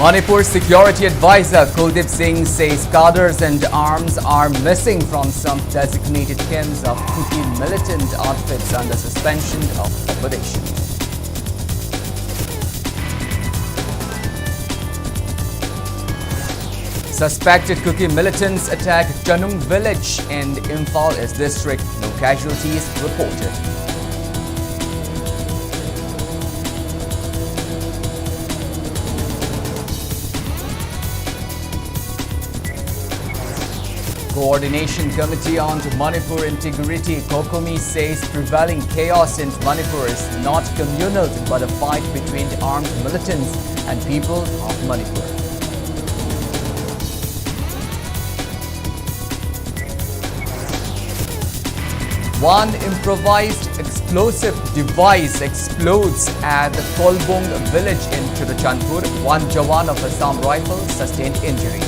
Manipur security advisor Kuldip Singh says cadres and arms are missing from some designated camps of Kuki militant outfits under suspension of operation. Suspected Kuki militants attacked Chanung village in Imphal East district. No casualties reported. Coordination Committee on Manipur Integrity Kokomi says prevailing chaos in Manipur is not communal but a fight between armed militants and people of Manipur. One improvised explosive device explodes at the Kolbong village in Churachandpur. One Jawan of Assam Rifle sustained injury.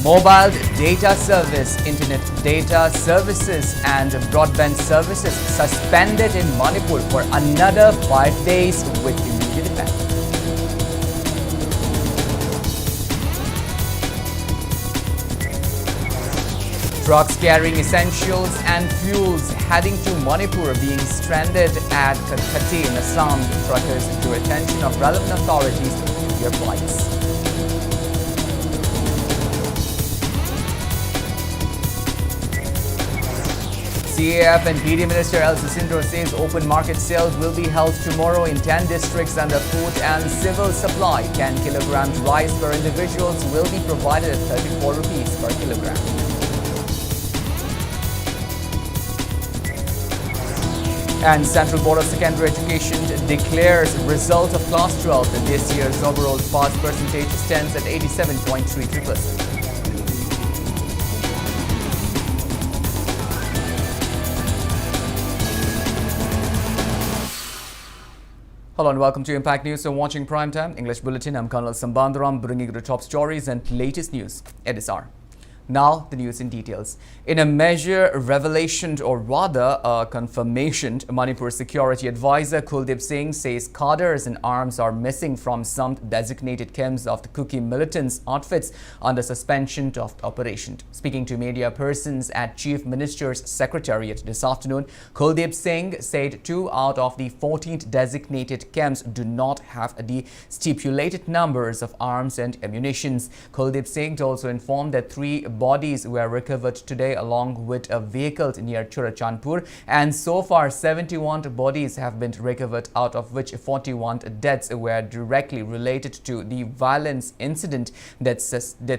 Mobile data service, internet data services and broadband services suspended in Manipur for another 5 days with immediate effect. Trucks carrying essentials and fuels heading to Manipur being stranded at Kathati in Assam. Truckers drew attention of relevant authorities to their plights. CAF and PD Minister El Sisindro says open market sales will be held tomorrow in 10 districts under food and civil supply. 10 kilograms rice per individuals will be provided at 34 rupees per kilogram. And Central Board of Secondary Education declares result of Class 12. This year's overall pass percentage stands at 87.33%. Hello and welcome to Impact News. So watching Primetime English Bulletin, I'm Colonel SHAMBANDURAM bringing you the top stories and latest news at this hour. Now the news in details. In a major revelation or rather a confirmation, Manipur security advisor Kuldip Singh says cadres and arms are missing from some designated camps of the Kuki militants outfits under suspension of operation. Speaking to media persons at Chief Minister's Secretariat this afternoon, Kuldip Singh said 2 out of the 14 designated camps do not have the stipulated numbers of arms and ammunitions. Kuldip Singh also informed that 3 bodies were recovered today along with a vehicle near Churachandpur, and so far 71 bodies have been recovered, out of which 41 deaths were directly related to the violence incident that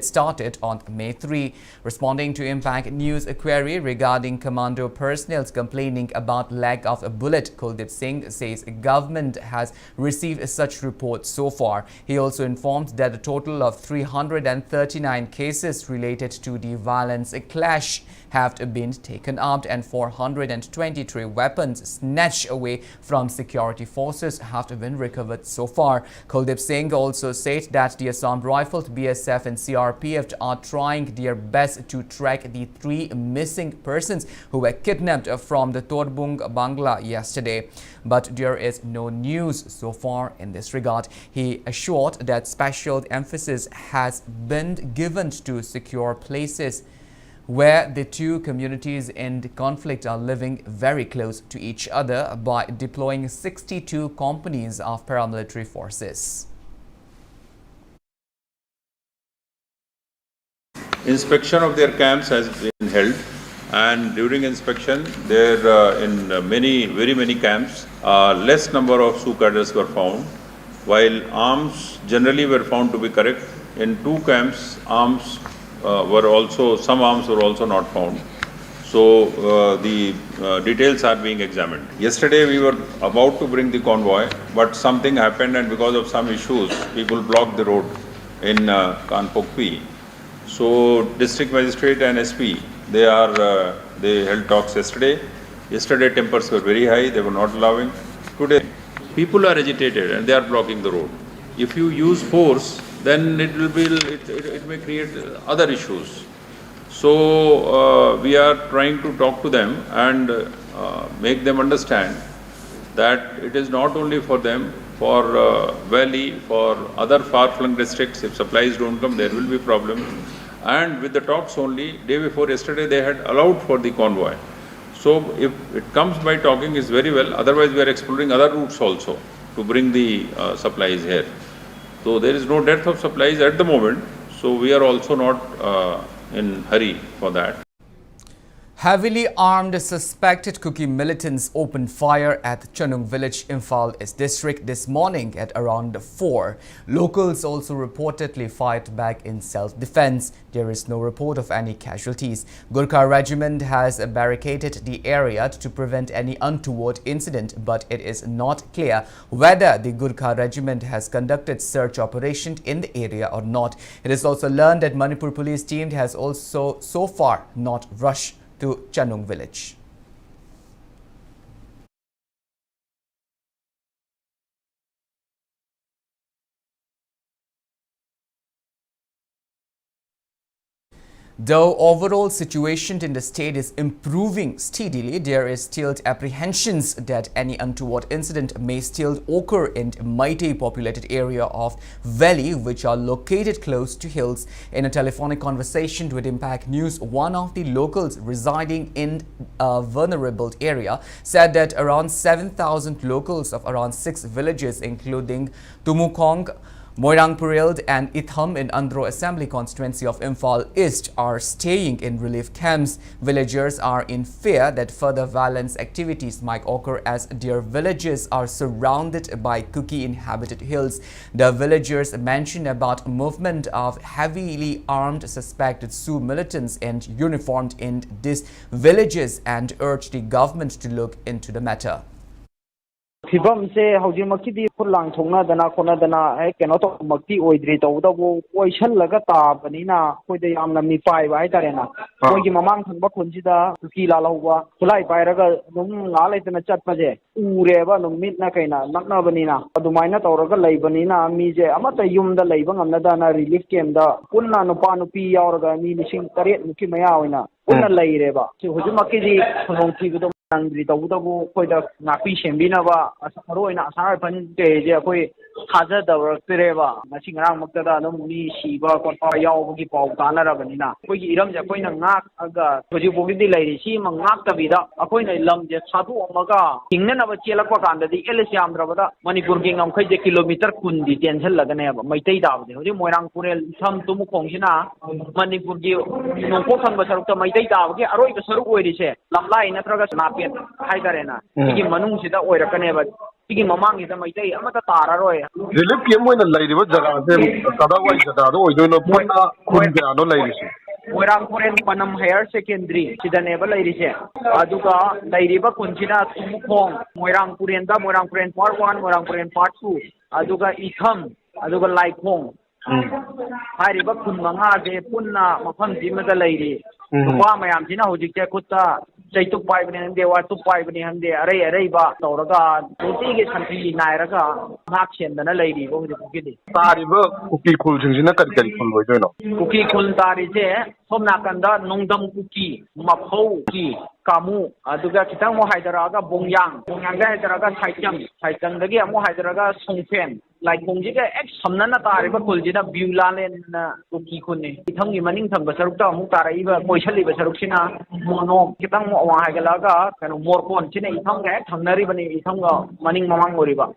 started on May 3. Responding to Impact News query regarding commando personnel complaining about lack of a bullet, Kuldip Singh says government has received such reports so far. He also informed that a total of 339 cases related to the violence clash have been taken up and 423 weapons snatched away from security forces have been recovered so far. Kuldip Singh also said that the Assam Rifles, BSF and CRPF are trying their best to track the 3 missing persons who were kidnapped from the Torbung Bangla yesterday. But there is no news so far in this regard. He assured that special emphasis has been given to secure places where the 2 communities in conflict are living very close to each other by deploying 62 companies of paramilitary forces. Inspection of their camps has been held, and during inspection there in very many camps less number of Sioux cadres were found, while arms generally were found to be correct. In 2 camps arms some arms were also not found. So the details are being examined. Yesterday we were about to bring the convoy, but something happened, and because of some issues people blocked the road in Kanpokpi. So district magistrate and SP, they held talks yesterday. Yesterday tempers were very high, they were not allowing. Today people are agitated and they are blocking the road. If you use force, then it may create other issues. So we are trying to talk to them and make them understand that it is not only for them, for Valley, for other far-flung districts. If supplies don't come, there will be problem. And with the talks only, day before yesterday, they had allowed for the convoy. So if it comes by talking, is very well. Otherwise, we are exploring other routes also to bring the supplies here. So there is no dearth of supplies at the moment. So we are also not in hurry for that. Heavily armed suspected Kuki militants opened fire at Chanung village, Imphal East district this morning at around 4. Locals also reportedly fired back in self-defense. There is no report of any casualties. Gurkha regiment has barricaded the area to prevent any untoward incident, but it is not clear whether the Gurkha regiment has conducted search operation in the area or not. It is also learned that Manipur police team has also so far not rushed to Chanung village. Though overall situation in the state is improving steadily, there is still apprehensions that any untoward incident may still occur in a mighty populated area of Valley, which are located close to hills. In a telephonic conversation with Impact News, one of the locals residing in a vulnerable area said that around 7,000 locals of around 6 villages, including Tumukong, Moirangpurild and Itham in Andhra Assembly constituency of Imphal East are staying in relief camps. Villagers are in fear that further violence activities might occur as their villages are surrounded by Kuki inhabited hills. The villagers mentioned about movement of heavily armed suspected Sioux militants and uniformed in these villages and urged the government to look into the matter. फिल्मसे हौजिमक्की फुलांग थोंनादना खोनादना केनो तो मक्ति ओइद्रि तौदबो ओइसलगा ताबनिना कोइदे यामना मिपाइ bye तारेना कोइगी ममांग थंबा खुनजिदा cookie लालौबा खुलाई पाइरगा नुम ला लेतना चटपजे उरेबा नुमितना कैना नकनाबनिना अदुमाइना तौरगा लैबनिना Mize अमता युमदा लैबा ngamnadana relief केमदा पुन्ना नुपा नुपी यावरगा मी लिसिंग 8 मुकी मया ओइना पुन्ना लैरेबा हौजिमक्की खनोंथिगदो Andri Tabu, Poida Napi Shembinava, Asaroina, Asarapan, Jay, Haza, the Pereva, Nachinga Makada, Muni, Shiva, Yao, Kana Rabanina. We Iram Japoina Nak, Aga, Pojubi lady, she Mangata Vida, Apoina Lum, Satu Omaga, Kingna of Chelapakanda, the Elisiam Rabada, Manipur King of Kaja kilometer Kundi, Tiensella Ganeva, my Tata, the Moirangpurel, some Tumukongina, Manipur, no Pokan Basaruka, my Tata, Aroy the Saru, Lamla, Natragas Napi. Haidarena. Iki manungsida oirakaneba. Iki mamang ida maitei amata tararoy. Relief came when the lady was Kadawai Jadado, we don't know Kunjano ladies. Moirangpurild Panam Higher Secondary, Sidaneba ladies. Aduka, Ladiba Kunchina, Tumukong, Moirangpurienda, Moirangpuriend Part 1, Moirangpuriend Part 2, Aduka Itham, Aduka Laikong. Hariba Kunmanga, de Punna, Mapam Jima the lady. Mayam Tina Hujika Kuta. Say to 5 and they were to 5 and they array, Noraga, the country Nairaga, Nakshan than a lady over the Kukidi. Cookie cool in a Cookie Kultari there, Homnakanda, Nongdam Cookie, Mapo, Kamu, Aduga Kitamo Hydaraga, Bongyang, Bongyanga Hydaraga, Titan, the Giamo Hydaraga, Songfen. Like Bongiga ex Hamnana Tariba Kuljina, Bulan and Cookie Kuni. Itangi Manington, Basaruka, Mutara, Moishali, Basarukina, Mono, Kitamo Hagalaga, and more Ponchina, Itanga, Tanaribani, Itanga, Maning Mamangoriba.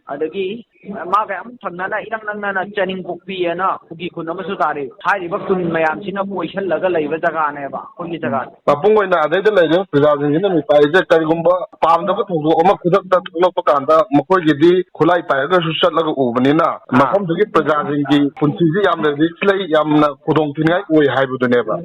Adagi, Magam, Tanana, Itanana, Channing Pupi and Cookie Kunamasutari, High Bakun Mayamchina, Moishal Laga, Ivaganeva, Kunitaga. Papunga, they the legend, presenting in the Tarigumba, Palm the Omakanda, Mokoji, Kulai Paga, Ubanina, Makom to get presenting the Puntizi Yam, the display Yam Kudong we have to never.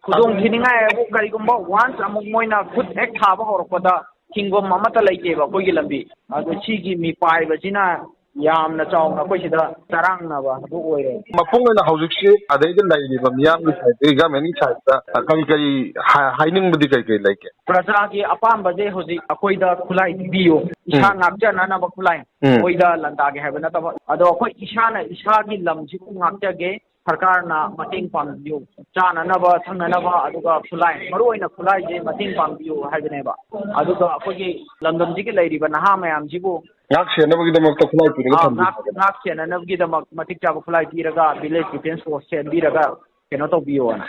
Kudong Kinga, once among Moina put Ek Hava or Koda, King of Mamata Lakeva, Kogilambi, the Chigi Mi Pai, Vagina. Yam na chong na koy sida tarang na ba bu oy mapung na hawjuk si aday den lai ba miyam ni sai ga many chai ta kai haining budi kai like praja ki apam ba je hoji akoi da khulai bio isa ngakja na ba khulai oi da landa ge ha ba na ta ado akoi isa ki lam ji ku ngakja ge सरकारना मतेंग पांबियो चाननबा थंगनबा अदुगा खुलाई मरुओइना खुलाई जे मतेंग पांबियो हाइबनेबा अदुगा अखोगी London जिगे लैरिबा नहा मयाम जिबो ngak senabagidamakta khulai piraga thambi ngak सेननबगीदमक मतिक चाबा खुलाई पीरगा village defence force सेनबीरगा केनो तौबियोना.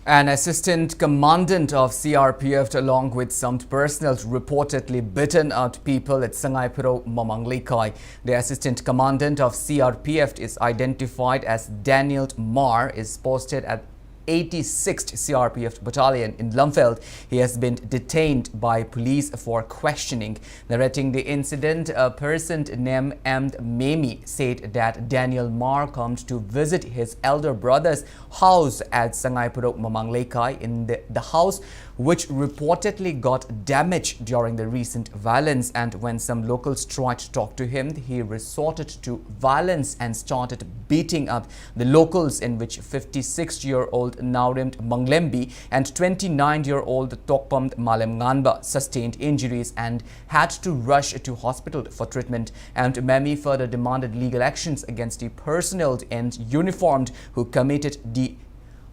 An assistant commandant of CRPF along with some personnel reportedly bitten out people at Sangaipuro Mamanglekai. The assistant commandant of CRPF is identified as Daniel Mar is posted at 86th CRPF Battalion in Lumfeld. He has been detained by police for questioning. Narrating the incident, a person named Memi said that Daniel Mar comes to visit his elder brother's house at Sangaipuro Mamanglekai in the house which reportedly got damaged during the recent violence, and when some locals tried to talk to him, he resorted to violence and started beating up the locals, in which 56-year-old Naurimd Manglembi and 29-year-old Tokpamd Malemnganba sustained injuries and had to rush to hospital for treatment. And Memi further demanded legal actions against the personnel and uniformed who committed the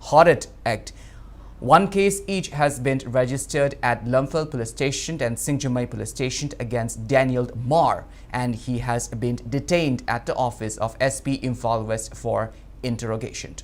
horrid act. One case each has been registered at Lumfeld Police Station and Singjamai Police Station against Daniel Mar, and he has been detained at the office of SP Imphal West for interrogation.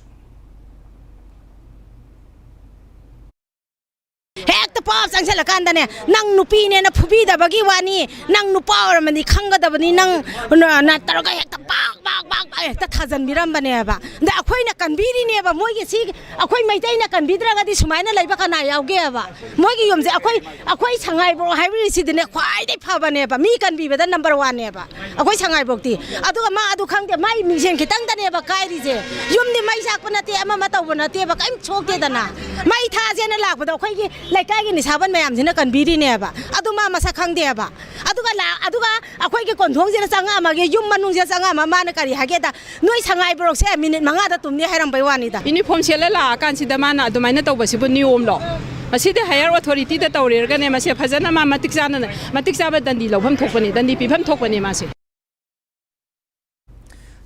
Pop sang sala kanda ne nang nupi ne na phubi da bagi wani nang nupa or mani khanga da bani nang na taroga hekta bak ta thajan biram bane ba da akhoi na kanbiri ne ba moi gi si akhoi maitai na kanbidra ga di sumaina laiba kana yauge ba moi gi yom je akhoi sangai bro haibri si de ne khwai dai pha bane ba mi kanbi ba da number 1 ne ba akhoi sangai bok ti adu ma adu khang de mai mingsen khitang da ne ba kai ri je yum ni mai sak pa na te ama ma taw na te ba kaim chok te da na mai tha je na lak ba da akhoi gi laikai gi nisaban mayam jina kan biri ne ba aduma masa khangde ba aduga akhoi ge konthong jina changa ma ge yum manung je changa ma na kari hage da noi sangai brok se minute manga da tumni hairam bai wani da uniform sela la kan si da mana adumai na tawba si bu niom lo maside higher authority da tawrer ga ne mase phajana ma matik jaba dandi lobham thokpani dandi pibham thokpani ma se.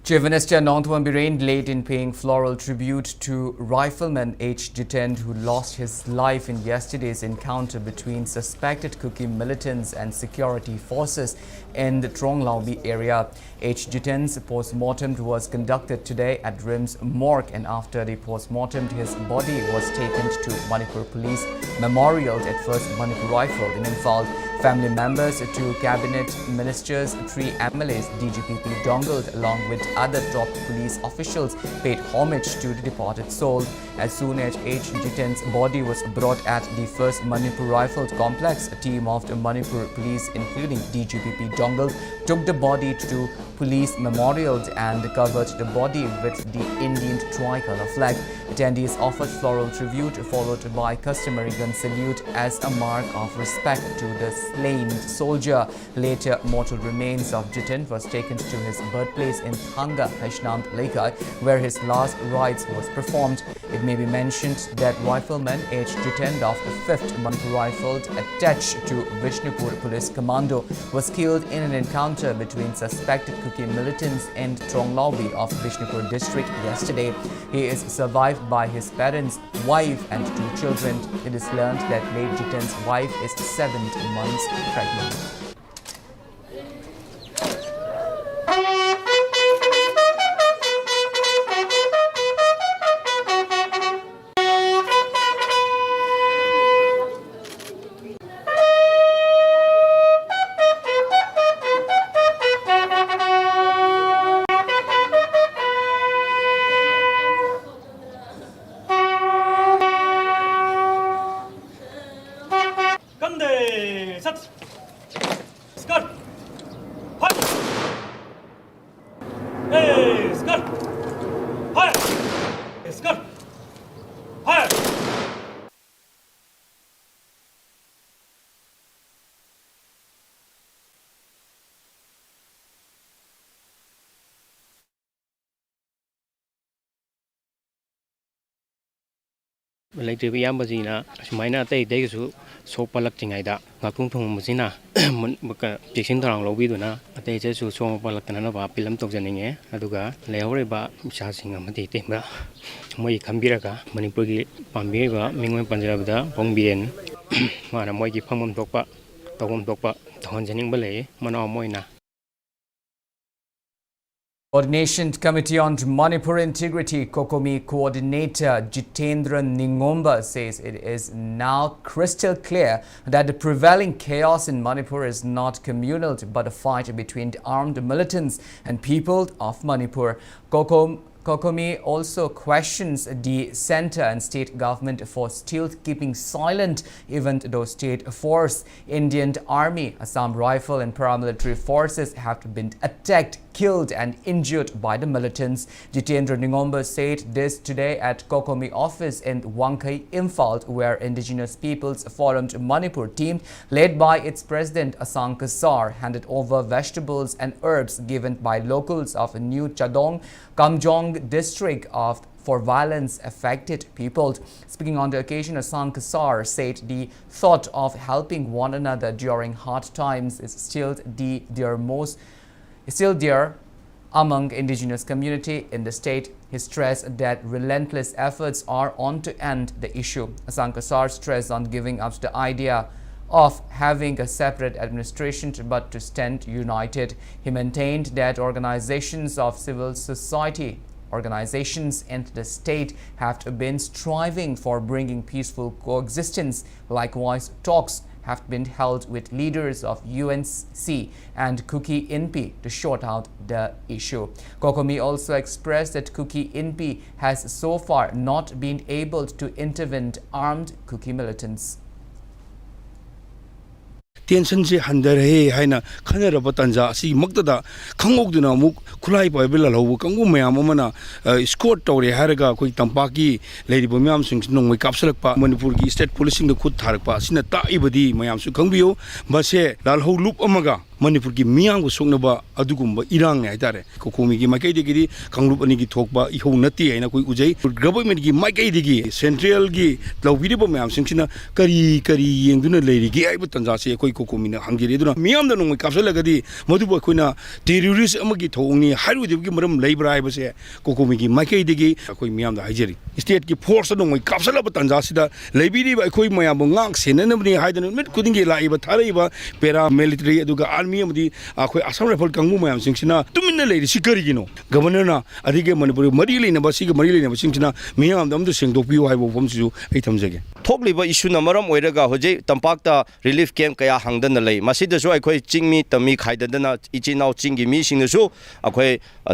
Chief Minister Nongthuan Biren late in paying floral tribute to rifleman H. Jitend, who lost his life in yesterday's encounter between suspected Kuki militants and security forces in the Tronglaubi area. H. Jitend's post-mortem was conducted today at RIMS morgue, and after the post-mortem, his body was taken to Manipur Police Memorial at First Manipur Rifle in Imphal. Family members, 2 cabinet ministers, 3 MLAs, DGPP Dongled along with other top police officials paid homage to the departed soul. As soon as H. Jitend's body was brought at the First Manipur Rifle complex, a team of the Manipur police including DGPP Dongled took the body to police memorials and covered the body with the Indian tricolor flag. Attendees offered floral tribute followed by customary gun salute as a mark of respect to the slain soldier. Later, mortal remains of Jitend was taken to his birthplace in Thanga, Haishnam Lekai, where his last rites was performed. It may be mentioned that rifleman H. Jitend of the 5th Manipur Rifles attached to Vishnupur Police Commando was killed in an encounter between suspected Kuki militants in Tronglaubi of Vishnupur district yesterday. He is survived by his parents, wife and 2 children. It is learned that late Jitend's wife is 7 months pregnant. ꯂꯩꯇ꯭ꯔꯤꯕ ꯏꯌꯥꯝꯕꯁꯤꯡꯅ ꯁꯨꯃꯥꯏꯅ ꯑꯇꯩ ꯑꯇꯩꯒꯁꯨ ꯁꯣꯛꯄ ꯂꯛꯇ꯭ꯔꯤꯉꯩꯗ ꯉꯥꯛꯊꯣꯡ ꯊꯣꯡꯕꯁꯤꯅ ꯆꯦꯛꯁꯤꯟ ꯊꯧꯔꯥꯡ ꯂꯧꯕꯤꯗꯨꯅ ꯑꯇꯩ ꯑꯇꯩꯁꯨ ꯁꯣꯛꯄ ꯄꯜꯂꯛꯇꯅꯕ appeal ꯑꯃ ꯇꯧꯖꯅꯤꯡꯉꯦ ꯑꯗꯨꯒ ꯂꯩꯍꯧꯔꯤꯕ ꯏꯆꯥꯁꯤꯡ ꯑꯃꯗꯤ ꯏꯇꯩꯃ ꯃꯣꯏ ꯈꯟꯕꯤꯔꯒ ꯃꯅꯤꯄꯨꯔꯒꯤ ꯄꯥꯝꯕꯤꯔꯤꯕ ꯃꯤꯡ ꯄꯟꯖꯔꯕꯗ ꯄꯣꯡꯕꯤꯔꯦꯟ ꯃꯥꯅ ꯃꯣꯏꯒꯤ ꯐꯪꯐꯝ ꯊꯣꯛꯄ ꯇꯧꯐꯝ ꯊꯣꯛꯄ ꯇꯧꯍꯟꯖꯅꯤꯡꯕ ꯂꯩ ꯃꯅꯥꯎ ꯑꯃ ꯑꯣꯏꯅ Coordination Committee on Manipur Integrity Kokomi Coordinator Jitendra Ningomba says it is now crystal clear that the prevailing chaos in Manipur is not communal but a fight between armed militants and people of Manipur. Kokomi also questions the centre and state government for still keeping silent even though state force, Indian Army, Assam Rifle and paramilitary forces have been attacked, killed and injured by the militants. Jitendra Ningomba said this today at Kokomi office in Wangkai, Imphal, where Indigenous Peoples Forum Manipur team led by its president Asang Kasar handed over vegetables and herbs given by locals of New Chadong, Kamjong district for violence affected people. Speaking on the occasion, Asang Kasar said the thought of helping one another during hard times is still there among indigenous community in the state. He stressed that relentless efforts are on to end the issue. Asang Kasar stressed on giving up the idea of having a separate administration but to stand united. He maintained that organizations of civil society organizations and the state have been striving for bringing peaceful coexistence. Likewise, talks have been held with leaders of UNC and Kuki Inpi to sort out the issue. Kokomi also expressed that Kuki Inpi has so far not been able to intervene armed Kuki militants. Tension se handar he haina khana raba tanja si magda khangogduna muk khulai paibela lobu kangu mayam amana escort tawre haraga koi tampaki leiribo mayam sing nongmai kapsalakpa Manipur gi state policing da khut tharakpa sina ta ibadi mayam su khangbiyo base lalho loop amaga Manipur gi miyang soknaba adugumba irang ai tare Kokomi gi makai digi khanglup ani gi thokba iho nati aina koi ujai government gi makai digi central gi lawbiribo mayam sing sina kari yengduna leiri gi aibu tanja se koi Kokomi na hangiri duna miyam da nongmai kapsalagadi maduba koina terrorist amagi thongni hairudib gi maram leibra ai base Kokomi gi makai digi koi miyam da haijeri state gi force nongmai kapsalaba tanja sida leibiri ba koi mayam ngang senanabni haidana mit kudingi laiba tharaiba paramilitary aduga army amadi akoi Assam Rifle kangu mayam singsina tuminna leiri sikari gino governor na adige Manipur mari leina ba siga mari leina ba singsina miyam da amdu sengdokpiu haibo bomsu ai thamjage थोकलिबा issue नमरम ओइरगा होजे तंपाकता relief camp कया हांगदन लई मसिदसु अखोय चिंगमी तमी खाइददना इचिनाउ चिंगी मी सिंगसु अखोय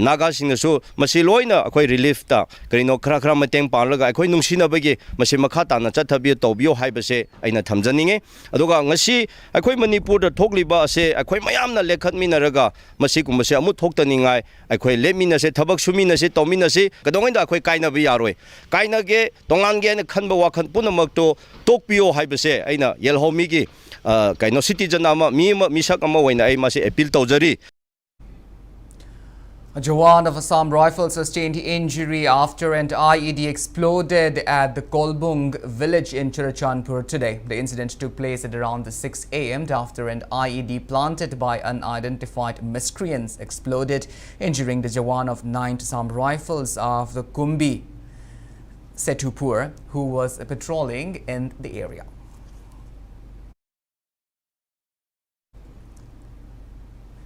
नागा सिंगसु मसि लोइना अखोय रिलीफ ता करिनो खरा खरा मतेंग पालगा अखोय नुंसिनबगे मसि मखा ताना चथबियो तौबियो हाइबसे अइना थमजनिंगे अदुगा ngasi अखोय मणिपुर द थोकलिबा असे अखोय मयामना लेखतमिनरगा मसि कुमसे अमु थोक्तनिंगाय अखोय लेमिनसे थबक सुमिनसे तौमिनसे कदोंगैदा अखोय काइनाबि यारोय काइनागे तोंगानगे न खनबा वाखन पुनमक तो तोकपियो हाइबसे अइना येलहोमीगी काइनो सिटीजन अमा मिसक अमा वइना अइ मासे appeal तौजरी. A Jawan of Assam Rifle sustained injury after an IED exploded at the Kolbung village in Churachandpur today. The incident took place at around 6 a.m. after an IED planted by unidentified miscreants exploded, injuring the Jawan of 9th Assam Rifles of the Kumbi Setupur, who was patrolling in the area.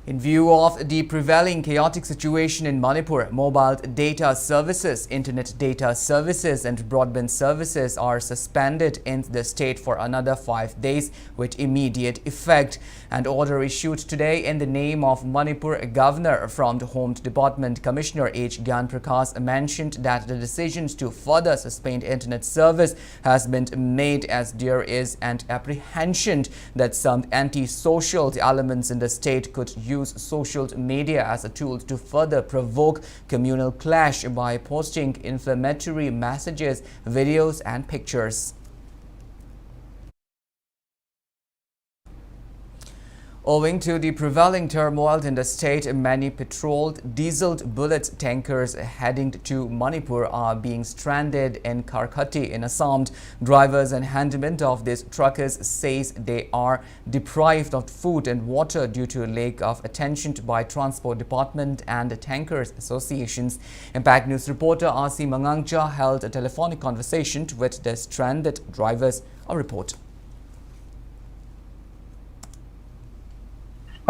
In view of the prevailing chaotic situation in Manipur, mobile data services, internet data services and broadband services are suspended in the state for another 5 days with immediate effect. An order issued today in the name of Manipur Governor from the Home Department Commissioner H. Gyan Prakash mentioned that the decisions to further suspend internet service has been made as there is an apprehension that some anti-social elements in the state could use social media as a tool to further provoke communal clash by posting inflammatory messages, videos and pictures. Owing to the prevailing turmoil in the state, many petrol dieseled bullet tankers heading to Manipur are being stranded in Karkhati in Assam. Drivers and handmen of these truckers says they are deprived of food and water due to a lack of attention by Transport Department and Tankers Associations. Impact News reporter R.C. Mangangcha held a telephonic conversation with the stranded drivers. A report.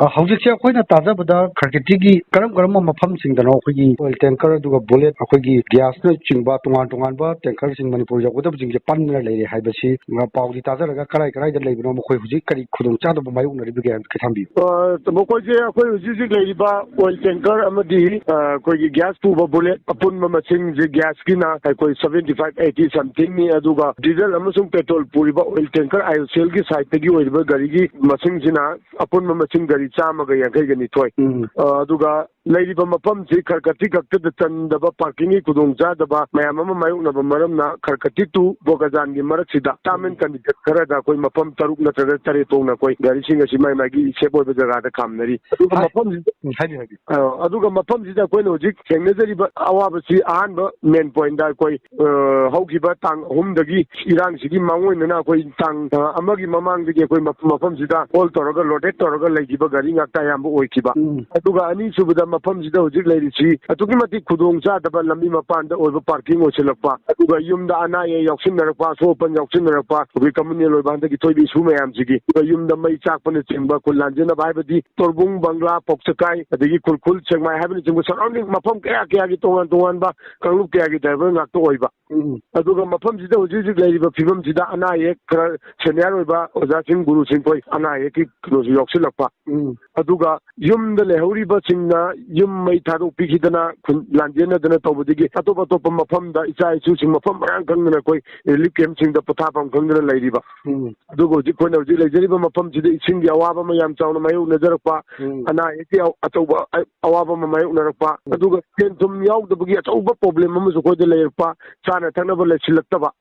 Howjik se akhoi na taza bada Karkhati gi karam mafam sing da no akhoi gi oil tanker du bullet akhoi gi gas na chingba tongan ba tanker sing Manipur jago da jing je pan na leire hai ba si nga paw di taza laga karai da leibo no akhoi hujik kari khudong cha da mai ung na ri bi ga thambi to mo ko je akhoi hujik leiri ba oil tanker amadi koi gi gas pu ba bullet apun ma sing je gas ki na koi 75 80 something ni aduga diesel amasung petrol puri ba oil tanker IOCL gi side gi oil ba gari gi masing jina apun ma sing gari Chamaga Yankagani toy. Duga Lady Bamapam, Karkati, the parking, Kudunja, the Mayama Mayuna Maramna, Karkati to Bogazan, Maraxida, Taman can get Karada, Mapam Taruk, Taritona, Garishing as my Magi, Sebo, the Rada Kamnari. Aduga Mapam is a Quenojik, Kenazari, but Awabasi, Anba, men point that Koi, Hokiba Tang, Hum the Gi, Iran, Siki Mawan, and Akoi Tang, Amagi Mamang, the Mapam Zida, all Toroga, Lodet, Toroga, like Gari Akayam Oikiba. Aduga Ani Subida Mapam Zida, Lady Chi, Atukimati Kudunja, the Lami Mapanda, over parking or Silapa, Aduga Yumda Anaya, Yoxinarapa, open Yoxinarapa, we come in the Banda Gitobi Sume Amzigi, Yumda May Chapan, Timba, Kulanjana, Bibadi, Torbung, Bangla, Popsakai, the Kulkul, check my habits and was surrounding Mapam Kayaki to Anba, Kalukayaki, Naktoiba. Aduga Mapam Zida, Lady Pivum Zida Anaya, Senaraba, or that in Guru Simpoi, Anayaki, Yoxilapa. Aduga Yum the Lehuri Basina, Yum May Taro Pikidana, Landiana, the Tobodigi, Atopa Mapam, the Isai choosing Mapam Kanganakoi, Likim sing the Potapam Kangan Ladiba. Adugo Jikon of Jiliba Mapam, sing the Awaba Mayam Town, Mayu Nazarapa, and I Atoba Awaba Mayu Narapa, Aduga Kentum Yaw, the Bugiat over problem, Mamuko de Lerpa, Sana Tanaba Silataba.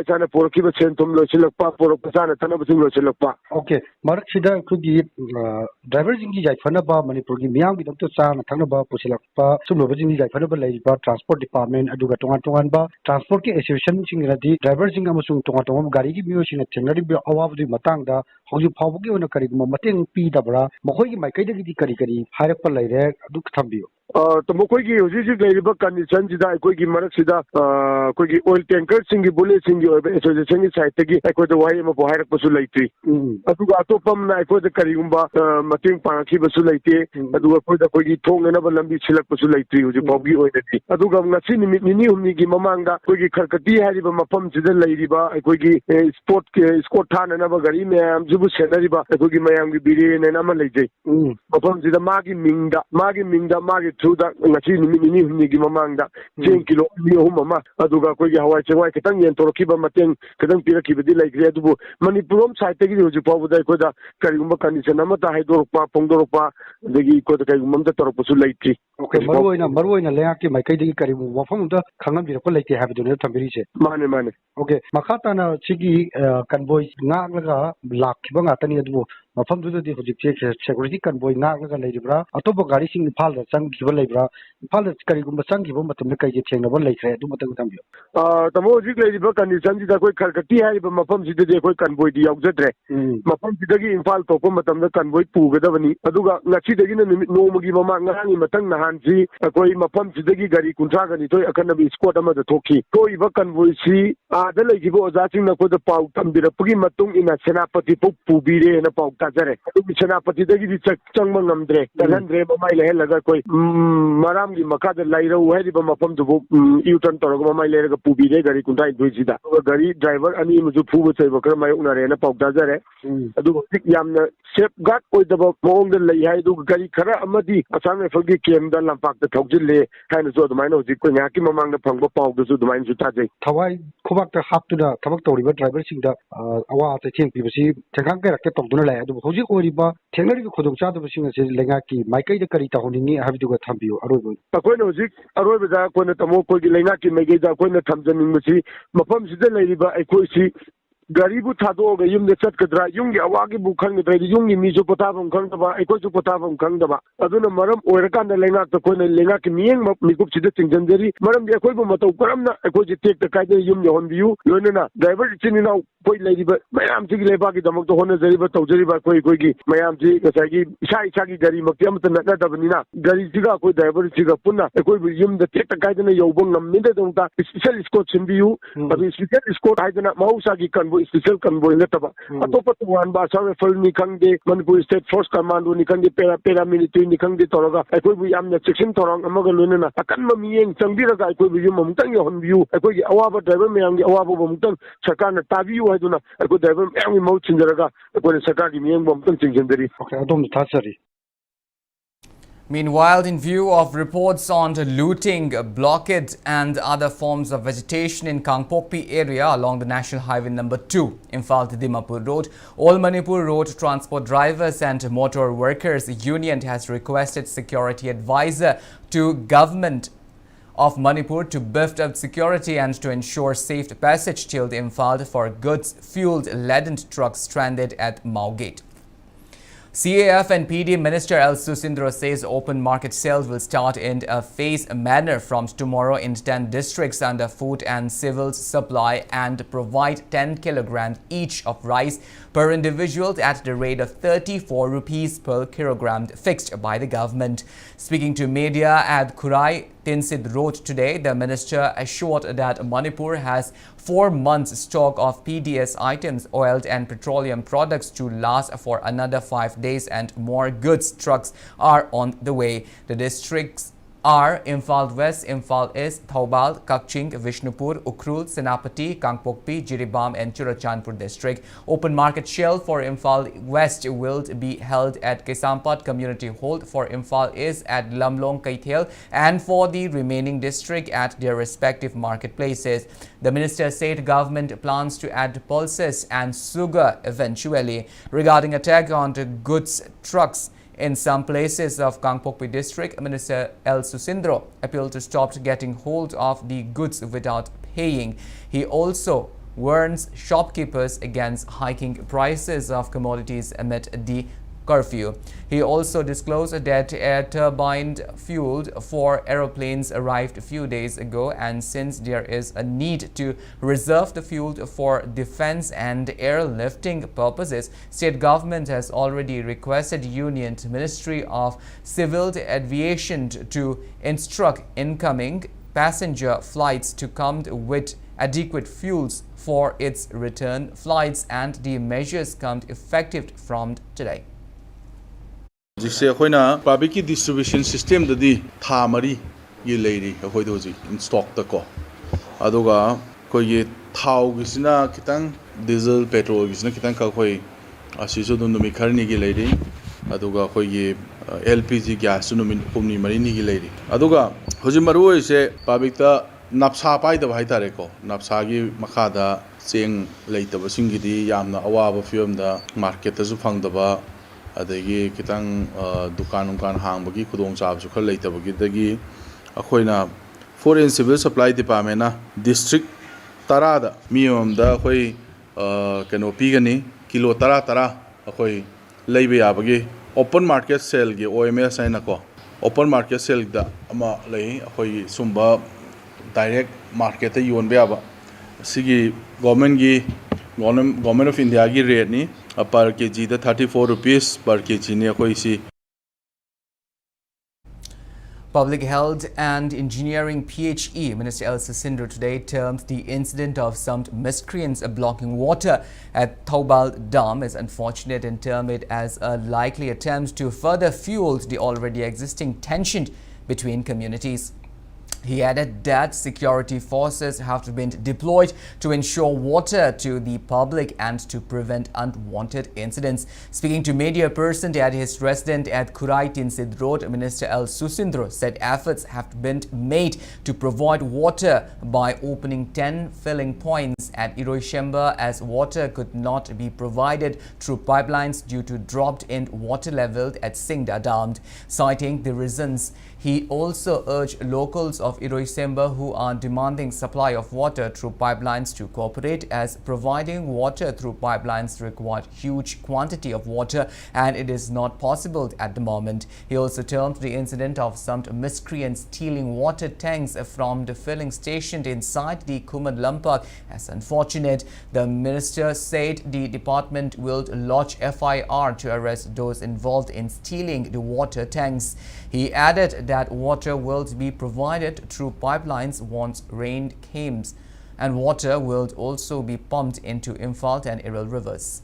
Sana for Kiba Centum Losilapa for Pasana Tanabatum Losilapa. Okay, Marksida could be drivers in the Fanaba, Manipur, Miam, Dr. San, Tanaba, Pusilapa, Sumabin, the Fanaba Ladiba, Transport Department, Aduga Tonganba, Transport Association, Singati, drivers in Amasung Tongatom, Garigi Musin, Tenari, Awab the Matanga, how you probably on a Karigma, Matin P. Dabra, Mohoi, my Kadi Karikari, Harapalai, Duk Tambio. Tomokogi, Uzi, conditions, Kogi Maraxida, Kogi oil tanker, Singi Bullet, Singi, so the Singi Saitagi, I could the Wayam of Hara Posulati. Atopam, I put the Kariumba, Matin Panaki Basulati, Adu put the Kogi Tong and Avalambi Silla Posulati, which is Bobby Oil. Aduga Nasini, Nigi Mamanga, Kogi Karkati, Hariba Mapam to the Ladiba, I Kogi Sport Scotan and Avagarima, Zubu Senariba, I Kogi Mayam Biri and Amalaje. Mapam to the Magi Minda, through that Nigi Mamanga, 10 kilo, Mama, Aduga, Hawaii, Katang, and Torokiba Matin, Kadam Piraki, like Redu, Manipurum, Saitagi, Jupa, Koda, Karimba Kanisanamata, Hydropa, Pondoropa, the Kodakamanda Toroposulati. Okay, Maruina, Leaki, my Kadi Karimu, Wafunda, Kanam, like they have to know Tambiriche. Money. Okay, Makatana, Chigi, Convoy, Naga, Black, Bangatani, Mafam to the security convoy, Naga, Lady Bra, Atopa Garishing Pal, Sang Kibalabra, Pal, Karigumba Sangi, but to make a chain of one like Dumatambio. The most Lady Brook and the Sanji, the quick Karkati, but Mafam the quick convoy, the Auxatre. Mafam Sidagi in Pal Topomatam, the convoy, Pugadavani, Aduga, Nachidagin, no Mugimamanga, Matanga Hansi, a Koi Mafam Sidagi Gari Kuntragani, a cannabis squadam of the Toki. Koi convoy, see, the lady was asking for the Pau, Tambira Pugimatung in a Senapati Pubire and a Pau Tazare. Senapati, the Changmanamdre, the Landre, Mile Koi, Maram, Makada Laira, who had Mafam to Utan Torgoma, Lega Pubire, Gari Kuntai, Duizida, Gari driver, and he was a Puba, my own arena, Pau Tazare. I do Yam, Sep got with the Mong the Lay, do Gari Kara Amadi, a son of Forgi came the Lampak, the Togile, kind of the mine of the Kunyakim among the Pongo Pau, the mine to Tazi. Tawai, Kovak the Hap to the Tabak River drivers in the Awa, I think people see Tanaka kept on Dula, Hoji Oriba, Teneri Kodokcha, the machine says Lengaki, Mike the Karita Honini, have to go Tambio, Arobo. Paquenozik, Aroba, when the Tamoko, Lenaki, Megida, when the Tamzan Musi, Mapam Zida Lady, I could see. garibu thado ga yum ne chat kadra yung gi awagi bu khang dra yung gi mi jo potabam khang da ba ekoi jo potabam khang da ba aduna maram oira kan da lenga to ko ne lenga ki mieng mi gup chida tingjanjari maram de ekoi bu matau karam na ekoi ji tek ta kai de yum ne hon biu loina na driver chini na koi lai ba mayam ji le ba gi damak to hon jari ba tau jari ba koi gi mayam ji ga sai gi isa gi gari mak yam ta na da ba ni na gari ji ga koi driver ji ga punna ekoi bu yum da tek ta kai de na yob ngam min de dong ta special squad chin biu abi special squad hai na mausa gi kan special convoy na taba atopa tuan ba sa rifle ni khangde Manipur State Force Commando ni khangde paramilitary ni khangde toraga akoi bu yamna section torang amaga loina akan ma miyeng changbira ga akoi bu yum mumtang yo honbiu akoi gi awaba driver meyang gi awaba mumtang sarkar na tabiu haiduna akoi driver meyang mau chinjaraga akoi sarkar gi miyeng mumtang chingjandari okay adom thasari. Meanwhile, in view of reports on looting, blockade and other forms of vegetation in Kangpokpi area along the National Highway number 2, Imphal to Dimapur Road, All Manipur Road Transport Drivers and Motor Workers Union has requested security advisor to Government of Manipur to beef up security and to ensure safe passage till Imphal for goods-fueled laden trucks stranded at Mao Gate. CAF and PD Minister L. Susindro says open market sales will start in a phased manner from tomorrow in 10 districts under food and civil supply and provide 10 kilograms each of rice per individual at the rate of 34 rupees per kilogram fixed by the government. Speaking to media at Kurai Tinsid Road today, the minister assured that Manipur has 4 months stock of PDS items, oil and petroleum products to last for another 5 days and more goods trucks are on the way. The districts are Imphal West, Imphal East, Thoubal, Kakching, Vishnupur, Ukhrul, Senapati, Kangpokpi, Jiribam and Churachandpur district. Open market sale for Imphal West will be held at Kesampat Community Hall, for Imphal East at Lamlong Kaithel and for the remaining district at their respective marketplaces. The minister said government plans to add pulses and sugar eventually. Regarding attack on the goods trucks in some places of Kangpokpi district, Minister L. Susindro appealed to stop getting hold of the goods without paying. He also warns shopkeepers against hiking prices of commodities amid the curfew. He also disclosed that air turbine fuel for aeroplanes arrived a few days ago, and since there is a need to reserve the fuel for defense and airlifting purposes, state government has already requested Union Ministry of Civil Aviation to instruct incoming passenger flights to come with adequate fuels for its return flights, and the measures come effective from today. जिससे अखोइना public की distribution system ददी था मरी ये लेरी अखोइ doji in stock तको अदुगा को ये थाव गिसना कितंग diesel petrol गिसना कितंग का कोई असिसो दुनुमी खरनी की लेरी अदुगा को ये एलपीजी गैस दुनुमी कुमनी मरी नी की लेरी अदुगा होजि मरुओ से पब्लिक ता नपसा पाई दबा हाइतारे को नपसा की मखादा चेंग लेतब सिंगिदी यामना अवाब फियम दा मार्केट तसु फंगदबा अदगी कितंग दुकान हांबगी खुदोंग चाबसु खर लेतबगी अखोइना फॉरेन सिविल सप्लाई डिपार्टमेंट ना डिस्ट्रिक्ट 10 दा मियम दा अखोइ कनो पीगनी किलो 10 अखोइ लेबे याबगी ओपन मार्केट सेल गी ओएमएस है नको ओपन मार्केट सेल दा अमा लई अखोइ सुंबा डायरेक्ट मार्केट योनबे याबा सिगी गवर्नमेंट ऑफ इंडिया की रेट नी per kg the 34 rupees per kg ne koi si. Public Health and Engineering PHE Minister L. Susindro today termed the incident of some miscreants blocking water at Thoubal Dam as unfortunate and termed it as a likely attempt to further fuel the already existing tension between communities. He added that security forces have been deployed to ensure water to the public and to prevent unwanted incidents. Speaking to media person at his residence at Kurai Tinsid Road, Minister L. Susindro said efforts have been made to provide water by opening 10 filling points at Iroishemba as water could not be provided through pipelines due to dropped in water level at Singda Dam. Citing the reasons, he also urged locals of Iroishemba who are demanding supply of water through pipelines to cooperate, as providing water through pipelines required huge quantity of water and it is not possible at the moment. He also termed the incident of some miscreants stealing water tanks from the filling station inside the Kumad Lampak as unfortunate. The minister said the department will lodge FIR to arrest those involved in stealing the water tanks. He added that water will be provided through pipelines once rain comes, and water will also be pumped into Imphal and Iril rivers.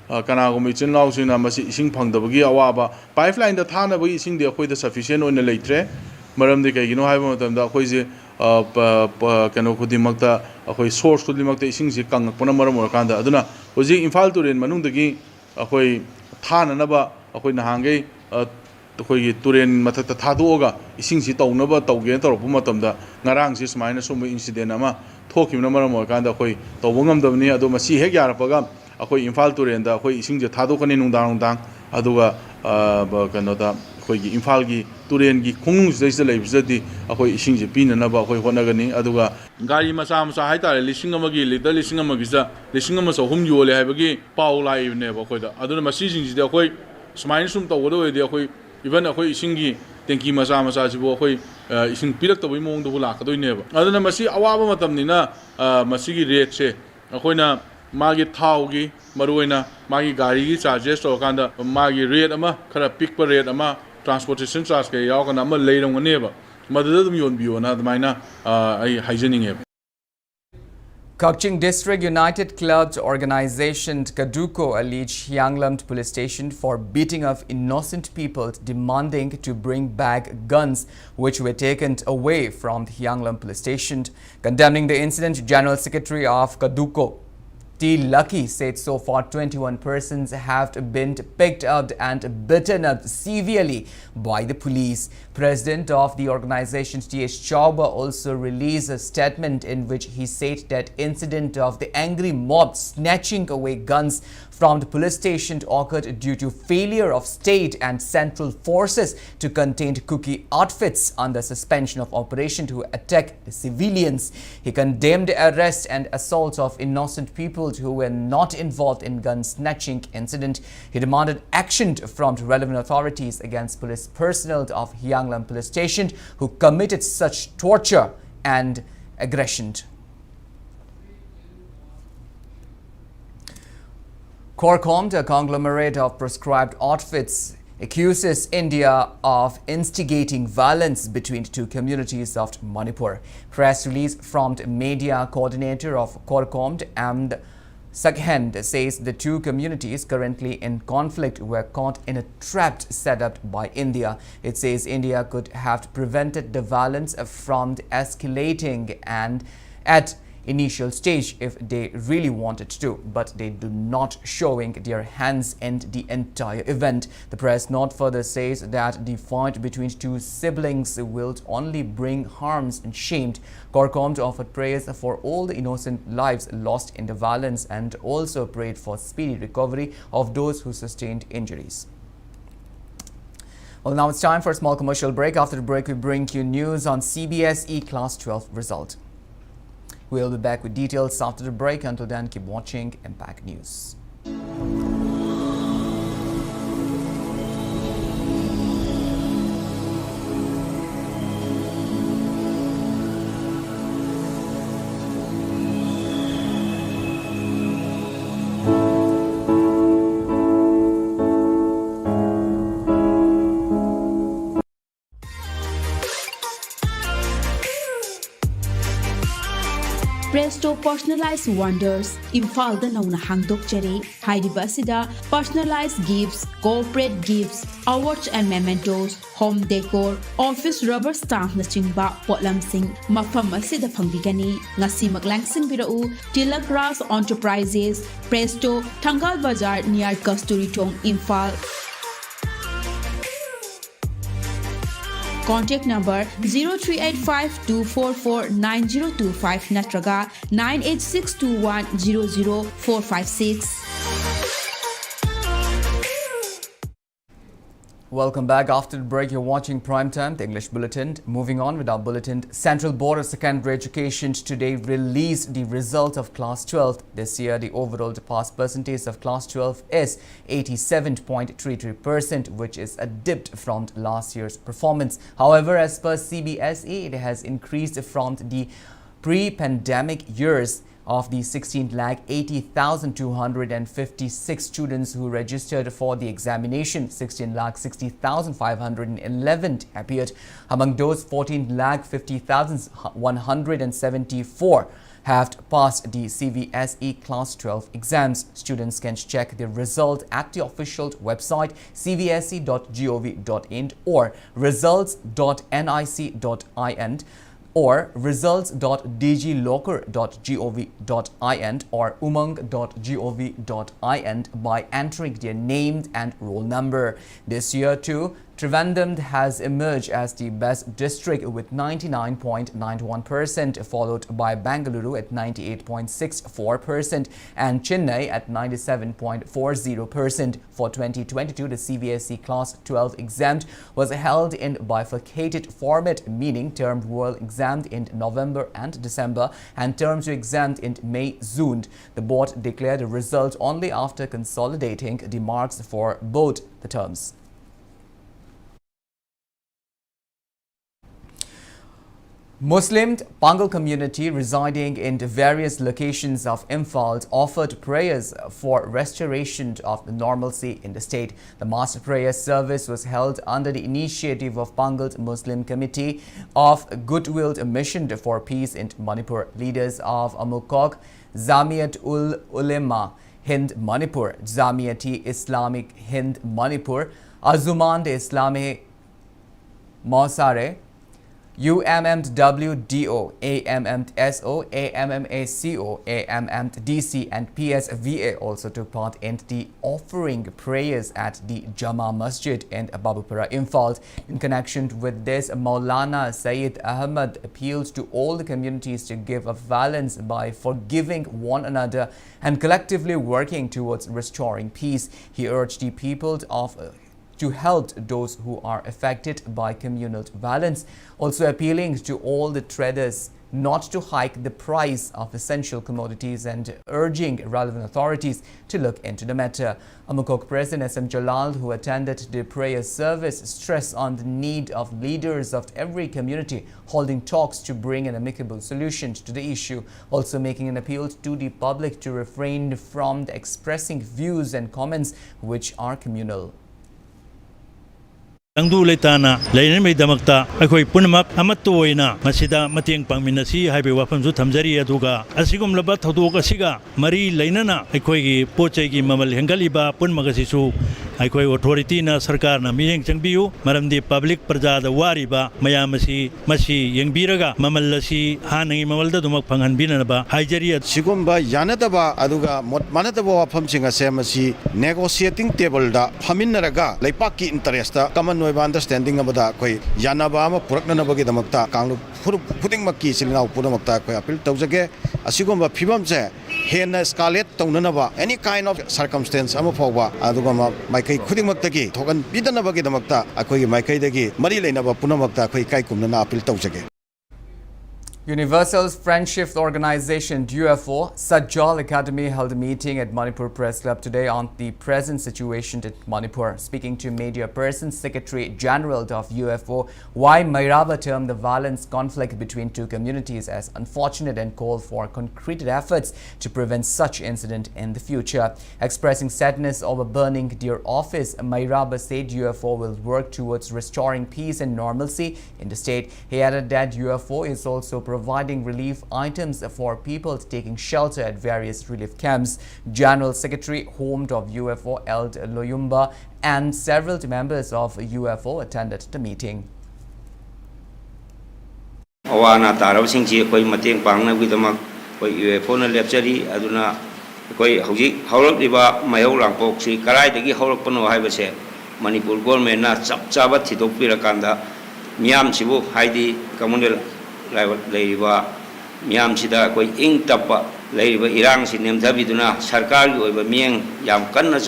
Kanagum ichil nausina masi ising phangdabagi awaba pipeline da thanabagi ising de akhoi da sufficient oina leitre maram de kaigino haiba matamda akhoi je kano khudimakta akhoi source khudimakta ising je kangakpona maram orakanda aduna hoji Imphal turen manungdagi akhoi thananaba akhoi nahangai akhoi turen mathakta thadoga ising si tawnaba tawge tawrpu matamda ngarang si smaina sum incident ama thokimna maram orakanda akhoi tawbongamdabni adu masi hek yarapaga akhoi Imphal turenda akhoi ising je thadokani nungdang aduga kanoda akhoi gi Imphal gi turen gi khongung jaisa leibjadi akhoi ising je pinanaba akhoi honagani aduga gari macha macha haitare lising amagi liter lising amagi ja lising ama so hum yole haibagi pau lai ne ba khoi da aduna masi sing ji akhoi smain sum tawdo de akhoi even akhoi ising gi tenki macha macha jibo akhoi ising pilak tabai mong do lakadoi ne ba aduna masi awaba matamni na masi gi rate se akhoi na magi thaugi maruina magi gari gi charges to kanda magi rate ama khara pick per rate ama transportation charge ke yaw kana ama leirong ne ba madada dum yon biyo na damaina ai hygienic e. Kaching District United Clubs Organization Kaduko alleged Hyanglam police station for beating of innocent people, demanding to bring back guns which were taken away from the Hyanglam police station. Condemning the incident, General Secretary of Kaduko T. Lucky said so far 21 persons have been picked up and beaten up severely by the police. President of the organization T.S. Chauba also released a statement in which he said that incident of the angry mob snatching away guns from the police station occurred due to failure of state and central forces to contain cookie outfits under suspension of operation to attack the civilians. He condemned the arrest and assaults of innocent people who were not involved in gun snatching incident. He demanded action from the relevant authorities against police personnel of Hyanglam police station who committed such torture and aggression. Corcom, a conglomerate of prescribed outfits, accuses India of instigating violence between the two communities of Manipur. Press release from the media coordinator of Corcom, and Sakhend, says the two communities currently in conflict were caught in a trap set up by India. It says India could have prevented the violence from escalating and at initial stage if they really wanted to, but they do not showing their hands in the entire event. The press note further says that the fight between two siblings will only bring harms and shame. Corcom offered prayers for all the innocent lives lost in the violence and also prayed for speedy recovery of those who sustained injuries. Well, now it's time for a small commercial break. After the break, we bring you news on CBSE Class 12 result. We'll be back with details after the break. Until then, keep watching Impact News. Presto Personalized Wonders, Imphal nauna hangdokjari, hairiba asida personalized gifts, corporate gifts, awards and mementos, home decor, office rubber stamp na chingba potlamsing mafam asida phangbigani. Ngasi maglangsing birau Tilak Ras Enterprises, Presto, Thangal Bazar near Kasturi Thong, Imphal. Contact number 0385-244-9025 natraga 98621-00456. Welcome back. After the break, you're watching Primetime, the English Bulletin. Moving on with our bulletin, Central Board of Secondary Education today released the result of Class 12. This year, the overall pass percentage of Class 12 is 87.33%, which is a dip from last year's performance. However, as per CBSE, it has increased from the pre-pandemic years of the 16,80,256 students who registered for the examination. 16,60,511 appeared. Among those, 14,50,174 have passed the CBSE Class 12 exams. Students can check the result at the official website cbse.gov.in or results.nic.in or results.dglocker.gov.in or umang.gov.in by entering their name and roll number. This year too, Trivandrum has emerged as the best district with 99.91%, followed by Bengaluru at 98.64% and Chennai at 97.40%. For 2022, the CBSE Class 12 exam was held in bifurcated format, meaning term were examined in November and December and terms were examined in May, June. The board declared the result only after consolidating the marks for both the terms. Muslim Pangal community residing in the various locations of Imphal offered prayers for restoration of the normalcy in the state. The mass prayer service was held under the initiative of Pangal Muslim Committee of Goodwill Mission for Peace in Manipur. Leaders of Amukok, Jamiat ul Ulema Hind Manipur, Jamiati Islamic Hind Manipur, Azuman Islami Mausare, UMMWDO, AMMSO, AMMACO, AMMDC and PSVA also took part in the offering prayers at the Jama Masjid in Babupara, Imphal. In connection with this, Maulana Sayyid Ahmad appealed to all the communities to give a balance by forgiving one another and collectively working towards restoring peace. He urged the people to help those who are affected by communal violence, also appealing to all the traders not to hike the price of essential commodities and urging relevant authorities to look into the matter. Amukok President SM Jalal, who attended the prayer service, stressed on the need of leaders of every community holding talks to bring an amicable solution to the issue, also making an appeal to the public to refrain from expressing views and comments which are communal. Angdu Letana, Lainame Damakta, Akoi Punamak, Amatoina, Masida, Matiang Paminasi, Highway Wapam Tamzari Aduga, Asigum Labat Hoduka Siga, Marie Lainana, Akoi, Pochegi Mamal Hengaliba, Punmagasisu, Akoi Authority na Sarkar na Miyang Changbiu, Madam the Public Praja, the Wariba, Mayamasi, Masi, Yang Biraga, Mamalasi, Hanang Mamalda Dumak Pangan Binaba, Hijaria, Sigumba, Yanataba, Aduga, Manataba Pamsinga Semasi, negotiating table da, Paminaraga, Laipaki interesta, Kaman understanding about that koi Yanaba Purakna Bagi Damakta, Kang putting Maki Silina Pudamakta, Apil Tozake, Asigumba Pibamse, Hena Scarlet Tonanaba, any kind of circumstance, Amapoba, Adugama, Makai Kudimakaki, Togan Bidanabagi Damakta, Akoi Makai Dagi, Marilena Punamakta, Kai Kumana Apil Tozake. Universal Friendship Organization UFO Sajjal Academy held a meeting at Manipur Press Club today on the present situation in Manipur. Speaking to media person, Secretary General of UFO Y. Mairaba termed the violence conflict between two communities as unfortunate and called for concrete efforts to prevent such incident in the future. Expressing sadness over burning their office, Mairaba said UFO will work towards restoring peace and normalcy in the state. He added that UFO is also providing relief items for people taking shelter at various relief camps. General Secretary Home of UFO Eld Loyumba and several members of UFO attended the meeting. Awana taraw singji koi mateng pangna widamak koi UFO na lepchari aduna koi hauji haulak liba mayau langpok si karai dagi haulak pano haibase Manipur government na chap chaba thidok pirakanda ꯃꯤꯌꯥꯝꯁꯤꯕꯨ ꯍꯥꯏꯗꯤ communal ꯂꯩꯔꯤꯕ ꯃꯤꯌꯥꯝꯁꯤꯗ ꯑꯩꯈꯣꯏ ꯏꯪ ꯇꯞꯄ ꯂꯩꯔꯤꯕ ꯏꯔꯥꯡꯁꯤ ꯅꯦꯝꯊꯕꯤꯗꯨꯅ ꯁꯔꯀꯥꯔꯒꯤ ꯑꯣꯏꯕ ꯃꯤꯠꯌꯦꯡ ꯌꯥꯝ ꯀꯟꯅ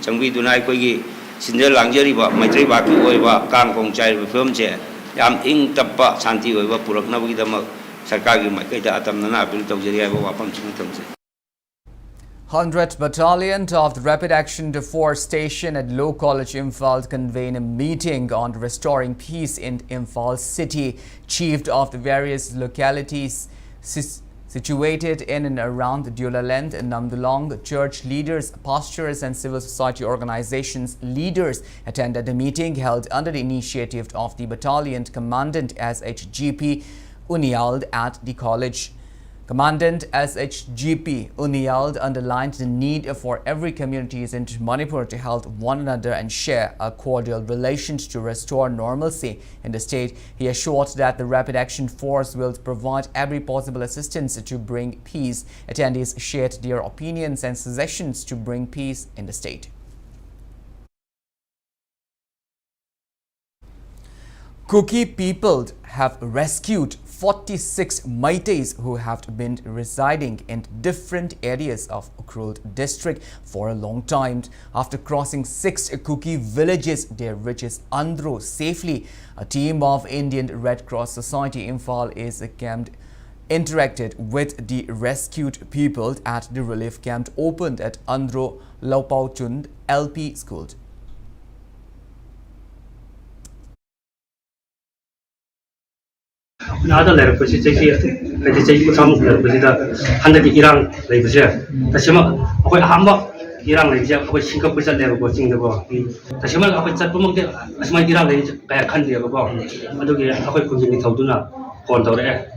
ꯆꯪꯕꯤꯗꯨꯅ ꯑꯩꯈꯣꯏꯒꯤ ꯁꯤꯟꯖ ꯂꯥꯡꯖꯔꯤꯕ ꯃꯩꯇꯩꯕꯥꯛꯀꯤ ꯑꯣꯏꯕ ꯀꯥꯡꯈꯣꯡ ꯆꯥꯏꯔꯤꯕ ꯐꯤꯕꯝꯁꯦ ꯌꯥꯝ ꯏꯪ ꯇꯞꯄ ꯁꯥꯟꯇꯤ ꯑꯣꯏꯕ ꯄꯨꯔꯛꯅꯕꯒꯤꯗꯃꯛ ꯁꯔꯀꯥꯔꯒꯤ ꯃꯥꯏꯀꯩꯗ ꯑꯇꯝꯅꯅ ꯑꯄꯤꯜ ꯇꯧꯖꯔꯤ ꯍꯥꯏꯕ ꯋꯥꯐꯝꯁꯤꯡ ꯊꯝꯖꯩ. 100th Battalion of the Rapid Action Force station at Law College, Imphal convened a meeting on restoring peace in Imphal city. Chiefs of the various localities situated in and around Dulaland, Namdulong, church leaders, pastors and civil society organizations leaders attended the meeting held under the initiative of the battalion commandant SHGP Uniald at the college. Commandant SHGP Uniald underlined the need for every community in Manipur to help one another and share a cordial relations to restore normalcy in the state. He assured that the Rapid Action Force will provide every possible assistance to bring peace. Attendees shared their opinions and suggestions to bring peace in the state. Kuki people have rescued 46 Meiteis who have been residing in different areas of Ukhrul district for a long time. After crossing 6 Kuki villages, they reaches Andhro safely. A team of Indian Red Cross Society Imphal is interacted with the rescued people at the relief camp opened at Andhro Laupauchund LP School. 나도 내려보시 제시 그때 제시 부담 내려보시다 한국의 이랑 내보세요. 다시마 아까 한번 이랑 내지 아까 싱가포르에서 내고 징되고 다시마 아까 잡으면 다시마 이랑 내지 가야 칸데요 그거 아저기 아까 군진이 더두나 건더래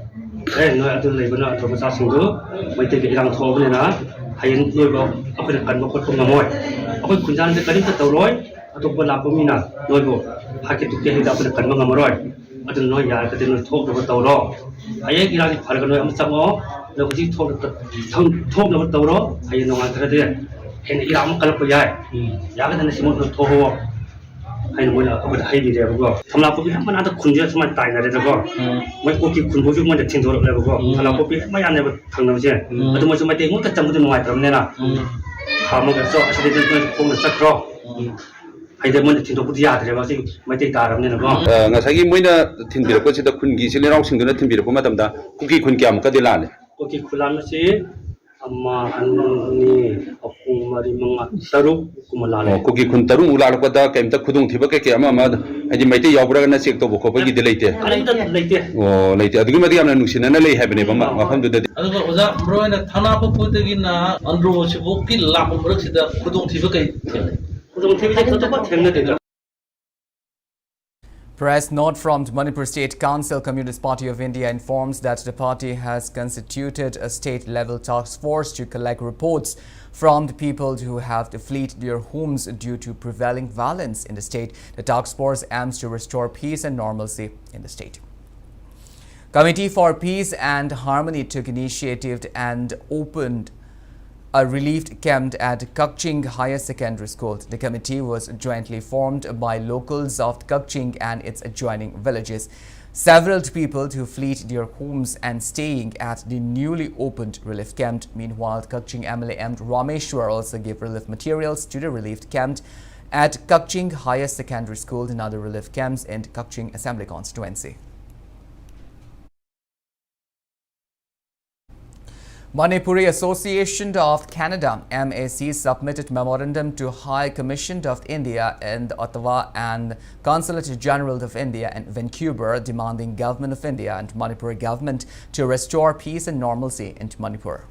에 너희 아들 내거나 더 사슴도 뭐이때 이랑 더오브나 하인 너희가 아까 간 먹고 좀 넘어요. 아까 군자한테 가림도 더로이 아또 라pomina 너희고 하게 두게 해다 아까 간 먹어 먹어요. 어떤 너희 야 그때 너 톡도 떠오러 아예 이랑이 바르고 너희 아무 싸고 너 그지 톡도 떠오러 아예 너만 그래도 걔네 이랑 깔고 야 그때 심은 톡하고 아니 뭐냐 그거 하이비래 그거 담라법이 한번 하다 군지에서만 따이나래고 뭐 꼭이 군보주 먼저 팅도록 그러고 담라법이 뭐 안 내고 당나오지 어떤 뭐 정말 대고 딱 잠도 놓아 있다면나 가먹었어 아시들 좀 싹으로 ngасagi moina thinbir ko chida khungi silirong singduna thinbir ko matamda kuki khun kyam ka dilane kuki khulan si amma anni apung mari manga taruk kumalale kuki khun taruk ulal ko da kaimta khudung thiba ke ama ma aji maite yawbra na sek to bo ko gi dileite o leite adugi madi amna nusina na lei habne ba ma pham du da aduga oza broina thana po putegi na andro chibu ki lap brak sida khudung thiba kai Press note from Manipur State Council Communist Party of India informs that the party has constituted a state-level task force to collect reports from the people who have to flee their homes due to prevailing violence in the state. The task force aims to restore peace and normalcy in the state. Committee for Peace and Harmony took initiative and opened a relief camp at Kakching Higher Secondary School. The committee was jointly formed by locals of Kakching and its adjoining villages. Several people who fled their homes and staying at the newly opened relief camp. Meanwhile, Kakching MLA M. Rameshwar also gave relief materials to the relief camp at Kakching Higher Secondary School and other relief camps in Kakching Assembly constituency. Manipuri Association of Canada MAC submitted memorandum to High Commission of India in Ottawa and Consulate General of India in Vancouver demanding Government of India and Manipur government to restore peace and normalcy in Manipur.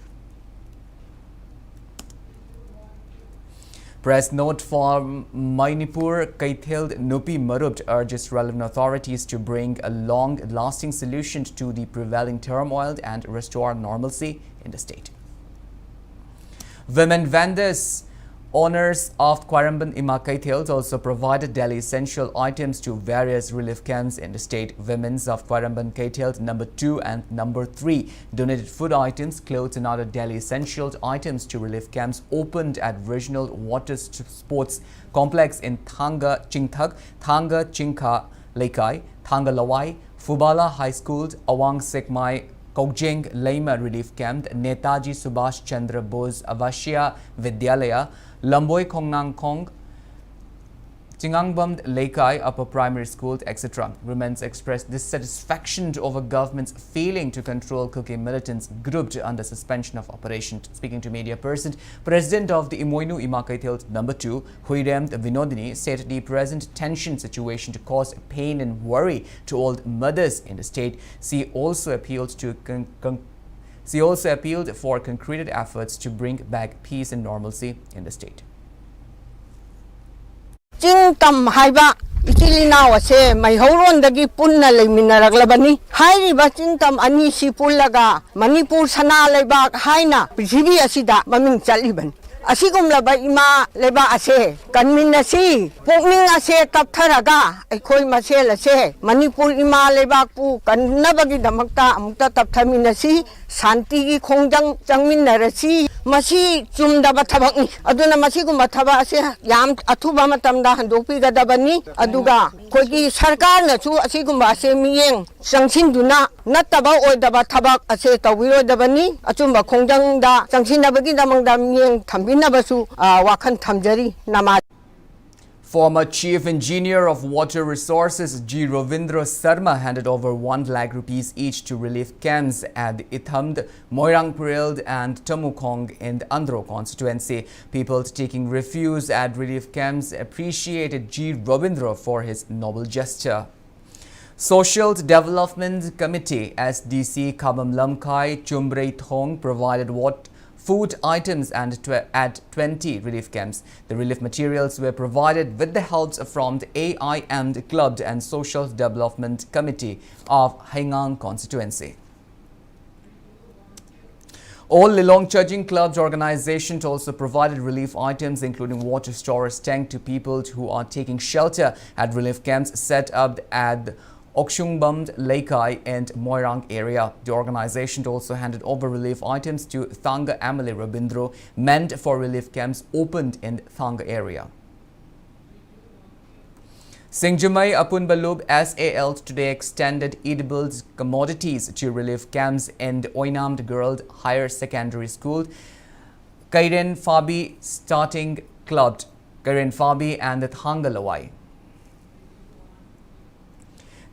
Press note from Manipur, Kaithil Nupi Marubt urges relevant authorities to bring a long-lasting solution to the prevailing turmoil and restore normalcy in the state. Women vendors, owners of Quaramban Ima Kaithil also provided daily essential items to various relief camps in the state. Women's of Quaramban Kaithil number 2 and number 3 donated food items, clothes and other daily essential items to relief camps opened at Regional Water Sports Complex in Thanga Chingthak, Thanga Chingkha Laikai, Thangalawai, Fubala High School, Awang Sekmai, Kogjeng Laima Relief Camp, Netaji Subhash Chandra Bose Avashya Vidyalaya, Lamboy Kongnang Kong, Chingangbam Laikai Upper Primary School, etc. Women expressed dissatisfaction over government's failing to control Kuki militants grouped under suspension of operation. Speaking to media person, President of the Imoinu Imakaithil No. 2, Huiremt Vinodini, said the present tension situation to cause pain and worry to all mothers in the state. She also appealed for concreted efforts to bring back peace and normalcy in the state. Ching tam haiba itilina wase mai horon dagi punna leminaraglabani hairi ba ching tam ani si pullaga Manipur sana lebak haina prithvi asida maming chaliban asigum laba ima leba ase kanminasi pokning ase taptharaga aikoi masel ase Manipur ima lebak pu kannabagi damakta amukta tapthaminasi shanti gi khongjang changminarasi Masi chumdaba thabakni aduna masigumba thaba ase yam athuba matamda handopi gadabani aduga khogi sarkar na chu asigumba ase miyeng sangsin-duna nattaba oidaba thabak ase tawirodabani achumba khongjangda sangsinabagi damangda miyeng thambinabasu wakhan thamjari nama. Former Chief Engineer of Water Resources G. Ravindra Sarma handed over 1 lakh rupees each to relief camps at Ithamd, Moirangpurild and Tamukong in the Andhra constituency. People taking refuge at relief camps appreciated G. Ravindra for his noble gesture. Social Development Committee SDC Kabam Lamkai Chumbrei Thong provided food items at 20 relief camps. The relief materials were provided with the help from the AIM Club and Social Development Committee of Haingang constituency. All Lilong Churching Club's organization also provided relief items including water storage tank to people who are taking shelter at relief camps set up at Okshungbam, Laikai and Moirang area. The organization also handed over relief items to Thanga Amale Rabindro, meant for relief camps opened in Thanga area. Singjamai Apunbalub SAL today extended edibles commodities to relief camps in the Oinamd Girls Higher Secondary School, Kairen Fabi Starting Club, Kairen Fabi and the Thangalawai.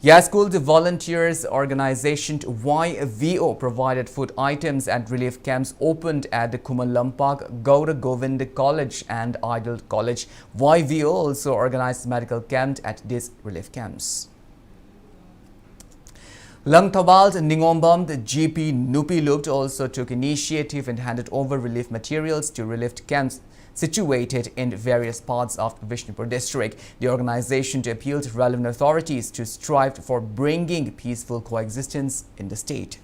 Yaskul, the volunteers organization YVO provided food items at relief camps opened at the Kumalampak, Gaura Govind College and Idle College. YVO also organized medical camp at these relief camps. Langthabald Ningombam, the GP Nupi Lupt also took initiative and handed over relief materials to relief camps situated in various parts of Vishnupur district. The organization appealed to relevant authorities to strive for bringing peaceful coexistence in the state.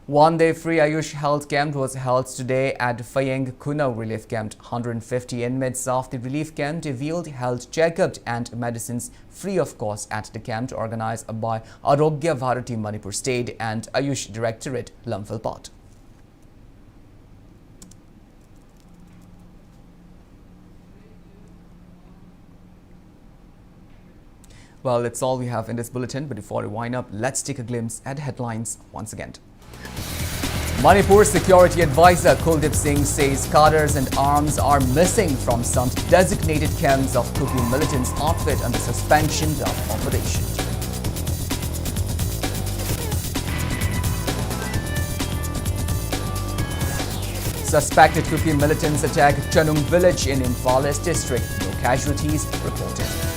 One-day free Ayush health camp was held today at Fayeng Kuna relief camp. 150 inmates of the relief camp revealed health checkup and medicines free of cost at the camp organized by Arogya Bharati Manipur State and Ayush Directorate Lamphilpat. Well, that's all we have in this bulletin, but before we wind up, let's take a glimpse at headlines once again. Manipur Security Advisor Kuldip Singh says cadres and arms are missing from some designated camps of Kuki militants outfit under suspension of operation. Suspected Kuki militants attack Chanung village in Imphal East district. No casualties reported.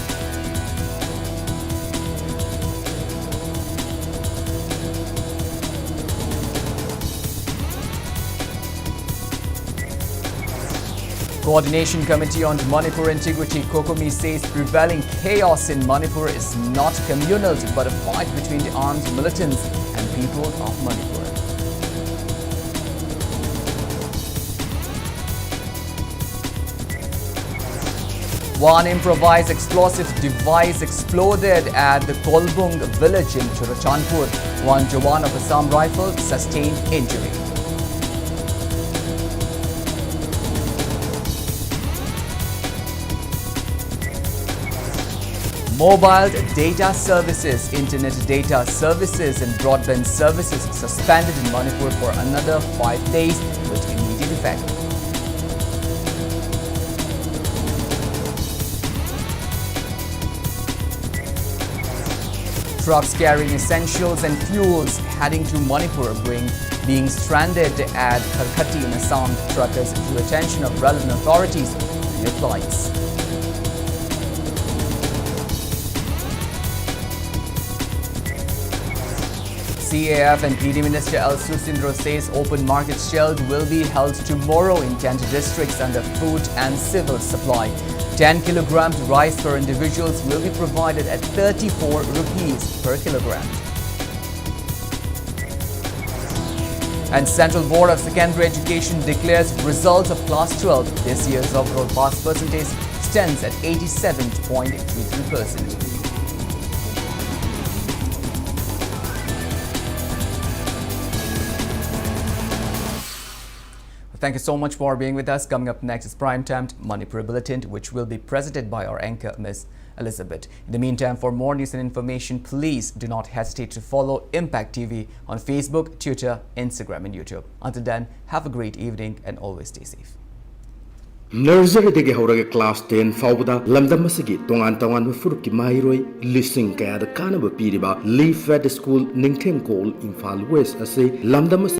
Coordination Committee on Manipur Integrity Kokomi says prevailing chaos in Manipur is not communal but a fight between the armed militants and people of Manipur. One improvised explosive device exploded at the Kolbung village in Churachandpur. One Jawan of Assam Rifle sustained injury. Mobile data services, internet data services and broadband services suspended in Manipur for another 5 days with immediate effect. Trucks carrying essentials and fuels heading to Manipur being stranded at Karkhati in Assam. Truckers drew attention of relevant authorities to their plights. CAF and PD Minister L. Susindro says open market shelves will be held tomorrow in 10 districts under food and civil supply. 10 kilograms rice for individuals will be provided at 34 rupees per kilogram. And Central Board of Secondary Education declares results of Class 12. This year's overall pass percentage stands at 87.33%. Thank you so much for being with us. Coming up next is Primetime Manipur Bulletin, which will be presented by our anchor, Ms. Elizabeth. In the meantime, for more news and information, please do not hesitate to follow Impact TV on Facebook, Twitter, Instagram and YouTube. Until then, have a great evening and always stay safe. Nursery Horaga Class 10 Fauda, Lamdamasigi, Tongan Tongan Furuki Mairoi, Lissing Kaya the Kanaba Piriba, Leaf Fed School, Ningtem Call, Infal West, Lambdamas.